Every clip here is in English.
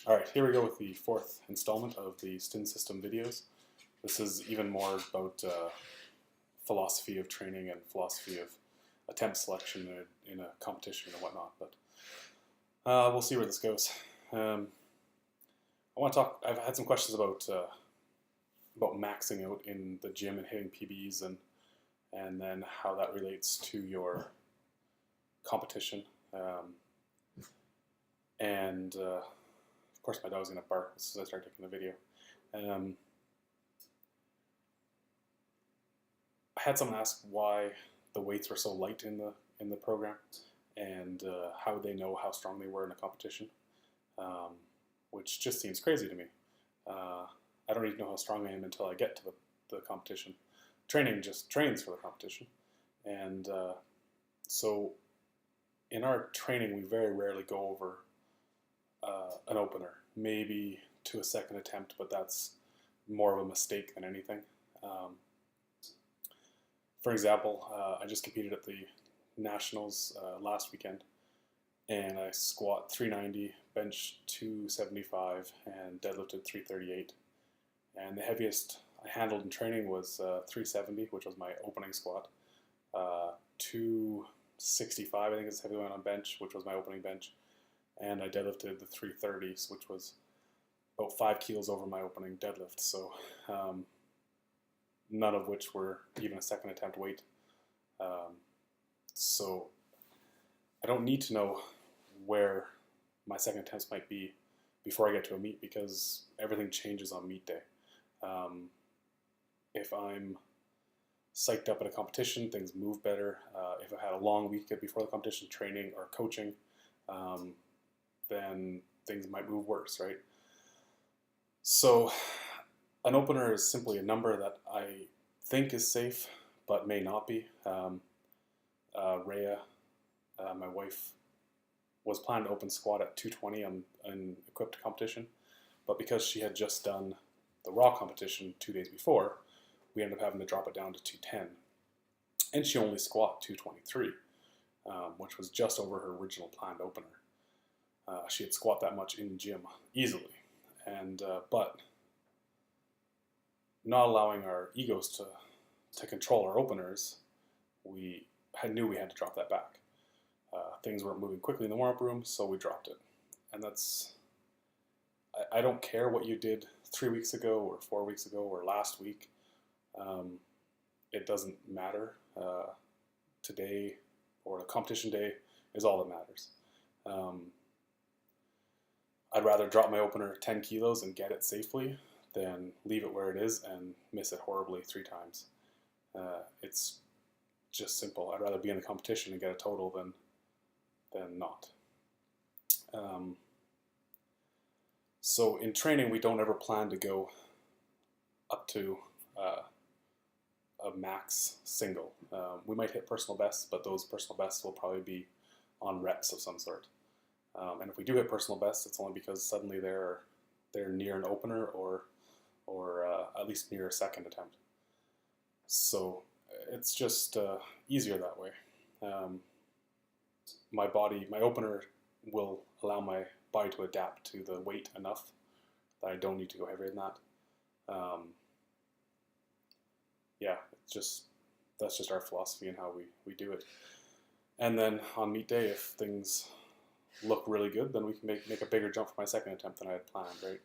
Alright, here we go with the fourth installment of the Stinn System videos. This is even more about philosophy of training and philosophy of attempt selection in a competition and whatnot, but we'll see where this goes. I want to talk, I've had some questions about maxing out in the gym and hitting PBs and then how that relates to your competition. Of course my dog's going to bark as soon as I start taking the video. I had someone ask why the weights were so light in the program and how they know how strong they were in a competition, which just seems crazy to me. I don't even know how strong I am until I get to the competition. Training just trains for the competition, and so in our training we very rarely go over an opener, maybe to a second attempt, but that's more of a mistake than anything. For example, I just competed at the Nationals last weekend, and I squat 390, bench 275, and deadlifted 338. And the heaviest I handled in training was 370, which was my opening squat. 265, I think is the heavy one on bench, which was my opening bench. And I deadlifted the 330s, which was about 5 kilos over my opening deadlift. So none of which were even a second attempt weight. So I don't need to know where my second attempts might be before I get to a meet, because everything changes on meet day. If I'm psyched up at a competition, things move better. If I had a long week before the competition, training or coaching, then things might move worse, right? So an opener is simply a number that I think is safe, but may not be. Rhea, my wife, was planning to open squat at 220 on equipped competition, but because she had just done the raw competition 2 days before, we ended up having to drop it down to 210, and she only squat 223, which was just over her original planned opener. She had squat that much in the gym easily, and but not allowing our egos to control our openers, we knew we had to drop that back. Things weren't moving quickly in the warm-up room, so we dropped it. And that's, I don't care what you did 3 weeks ago or 4 weeks ago or last week. It doesn't matter. Today or the competition day is all that matters. I'd rather drop my opener 10 kilos and get it safely than leave it where it is and miss it horribly 3 times. It's just simple. I'd rather be in the competition and get a total than not. So in training, we don't ever plan to go up to a max single. We might hit personal bests, but those personal bests will probably be on reps of some sort. And if we do hit personal bests, it's only because suddenly they're near an opener or at least near a second attempt. So it's just easier that way. My opener will allow my body to adapt to the weight enough that I don't need to go heavier than that. Yeah, that's just our philosophy and how we do it. And then on meet day, if things look really good, then we can make a bigger jump for my second attempt than I had planned, right?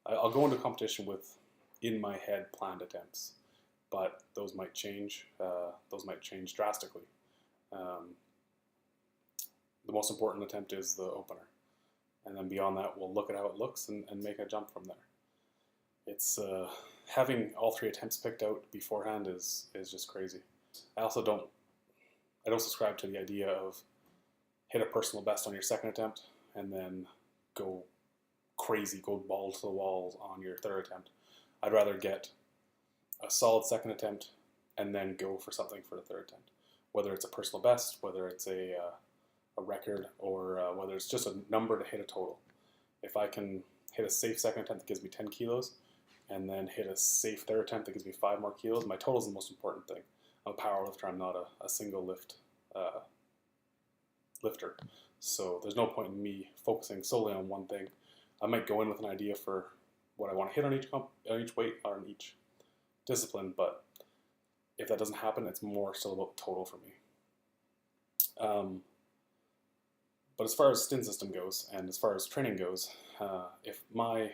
I'll go into competition with, in my head, planned attempts, but those might change. Those might change drastically. The most important attempt is the opener, and then beyond that, we'll look at how it looks and make a jump from there. It's having all 3 attempts picked out beforehand is just crazy. I don't subscribe to the idea of hit a personal best on your second attempt and then go crazy, go balls to the walls on your third attempt. I'd rather get a solid second attempt and then go for something for the third attempt, whether it's a personal best, whether it's a record, or whether it's just a number to hit a total. If I can hit a safe second attempt that gives me 10 kilos and then hit a safe third attempt that gives me 5 more kilos, my total is the most important thing. I'm a power lifter, I'm not a single lifter. So there's no point in me focusing solely on one thing. I might go in with an idea for what I want to hit on each weight or on each discipline, but if that doesn't happen, it's more still about total for me. But as far as Stinn System goes, and as far as training goes, if my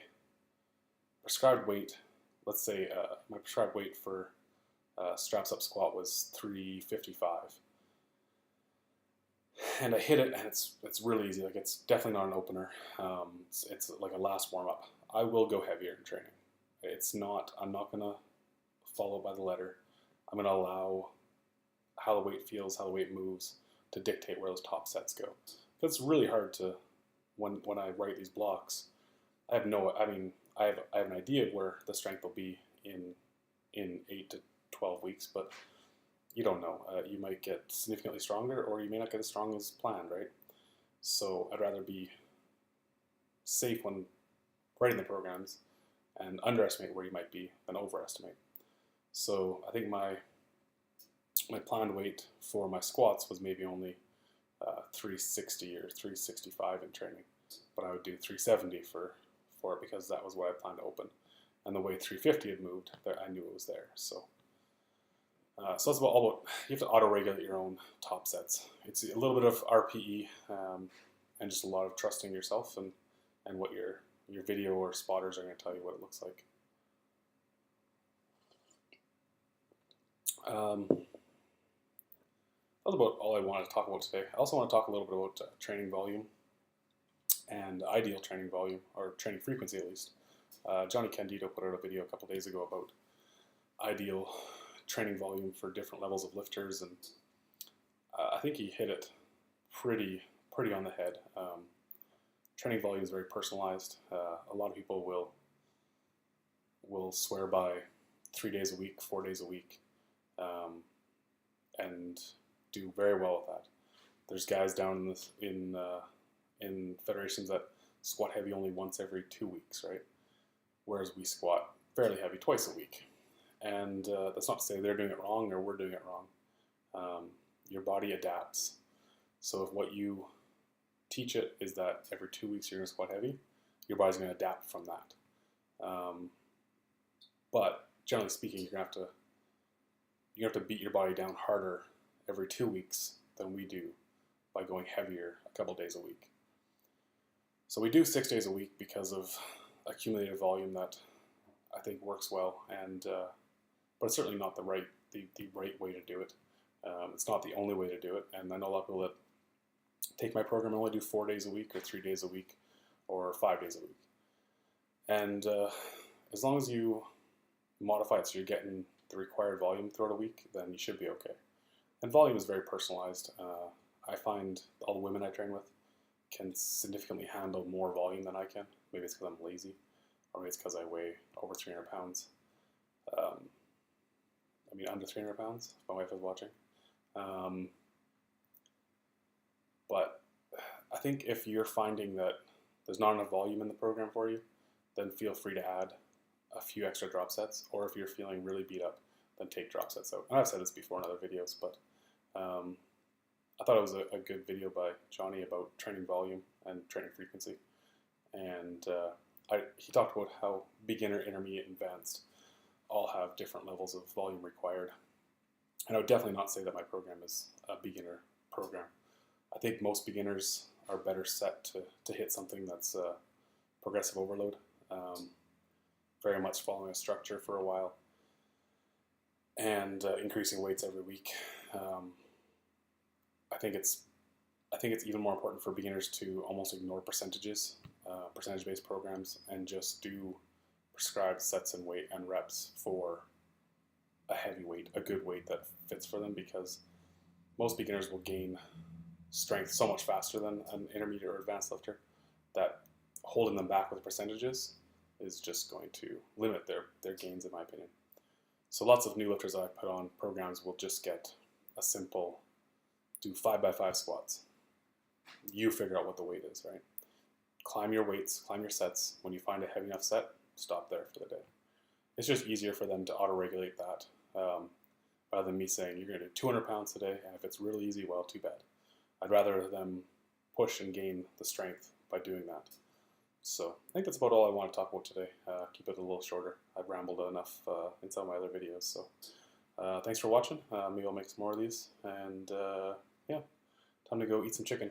prescribed weight, let's say my prescribed weight for straps up squat was 355, and I hit it, and it's really easy. Like, it's definitely not an opener. It's like a last warm up. I will go heavier in training. I'm not gonna follow by the letter. I'm gonna allow how the weight feels, how the weight moves, to dictate where those top sets go. It's really hard to, when I write these blocks, I have an idea of where the strength will be in 8 to 12 weeks, but you don't know. You might get significantly stronger, or you may not get as strong as planned, right? So I'd rather be safe when writing the programs and underestimate where you might be than overestimate. So I think my planned weight for my squats was maybe only 360 or 365 in training, but I would do 370 for it because that was what I planned to open. And the way 350 had moved, I knew it was there. So that's all about, you have to auto-regulate your own top sets. It's a little bit of RPE and just a lot of trusting yourself and what your video or spotters are going to tell you what it looks like. That's about all I wanted to talk about today. I also want to talk a little bit about training volume and ideal training volume, or training frequency at least. Johnny Candido put out a video a couple days ago about ideal training volume for different levels of lifters, and I think he hit it pretty on the head. Training volume is very personalized. A lot of people will swear by 3 days a week, 4 days a week, and do very well with that. There's guys down in federations that squat heavy only once every 2 weeks, right? Whereas we squat fairly heavy twice a week. And that's not to say they're doing it wrong or we're doing it wrong. Your body adapts. So if what you teach it is that every 2 weeks you're going to squat heavy, your body's going to adapt from that. But generally speaking, you're going to have to beat your body down harder every 2 weeks than we do by going heavier a couple days a week. So we do 6 days a week because of accumulated volume that I think works well, but it's certainly not the right way to do it. It's not the only way to do it, and I know a lot of people that take my program and only do 4 days a week or 3 days a week or 5 days a week. And as long as you modify it so you're getting the required volume throughout a week, then you should be okay. And volume is very personalized. I find all the women I train with can significantly handle more volume than I can. Maybe it's because I'm lazy, or maybe it's because I weigh over 300 pounds. Under 300 pounds, if my wife is watching. But I think if you're finding that there's not enough volume in the program for you, then feel free to add a few extra drop sets, or if you're feeling really beat up, then take drop sets out. And I've said this before in other videos, but I thought it was a good video by Johnny about training volume and training frequency. And he talked about how beginner, intermediate, and advanced all have different levels of volume required. And I would definitely not say that my program is a beginner program. I think most beginners are better set to hit something that's progressive overload, very much following a structure for a while, and increasing weights every week. I think it's even more important for beginners to almost ignore percentages, percentage-based programs, and just do prescribed sets and weight and reps for a heavy weight, a good weight that fits for them, because most beginners will gain strength so much faster than an intermediate or advanced lifter that holding them back with percentages is just going to limit their gains, in my opinion. So lots of new lifters that I put on programs will just get a simple do 5x5 squats. You figure out what the weight is, right? Climb your weights, climb your sets. When you find a heavy enough set, stop there for the day. It's just easier for them to auto-regulate that rather than me saying you're going to do 200 pounds today, and if it's really easy, well, too bad. I'd rather them push and gain the strength by doing that. So I think that's about all I want to talk about today. Keep it a little shorter. I've rambled enough in some of my other videos. So thanks for watching. Maybe I'll make some more of these. And yeah, time to go eat some chicken.